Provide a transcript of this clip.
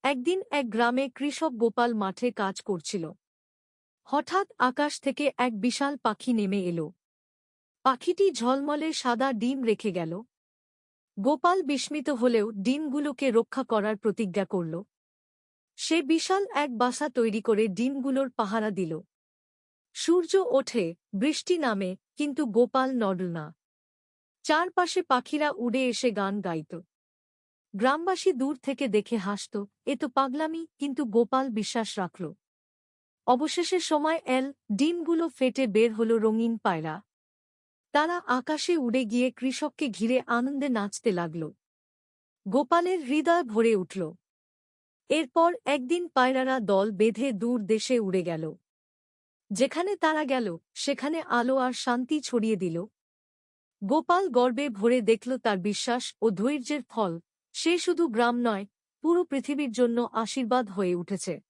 একদিন এক গ্রামে কৃষক গোপাল মাঠে কাজ করছিল। হঠাৎ আকাশ থেকে এক বিশাল পাখি নেমে এলো। পাখিটি ঝলমলে সাদা ডিম রেখে গেল। গোপাল বিস্মিত হলেও ডিমগুলোকে রক্ষা করার প্রতিজ্ঞা করল। সে বিশাল এক বাসা তৈরি করে ডিমগুলোর পাহারা দিল। সূর্য ওঠে, বৃষ্টি নামে, কিন্তু গোপাল নড়ল না। চারপাশে পাখিরা উড়ে এসে গান গাইত। গ্রামবাসী দূর থেকে দেখে হাসত, এ তো পাগলামি, কিন্তু গোপাল বিশ্বাস রাখল। অবশেষে সময় এল, ডিমগুলো ফেটে বের হল রঙিন পায়রা। তারা আকাশে উড়ে গিয়ে কৃষককে ঘিরে আনন্দে নাচতে লাগল। গোপালের হৃদয় ভরে উঠল। এরপর একদিন পায়রারা দল বেঁধে দূর দেশে উড়ে গেল। যেখানে তারা গেল সেখানে আলো আর শান্তি ছড়িয়ে দিল। গোপাল গর্বে ভরে দেখল তার বিশ্বাস ও ধৈর্যের ফল। সে শুধু গ্রাম নয়, পুরো পৃথিবীর জন্য আশীর্বাদ হয়ে উঠেছে।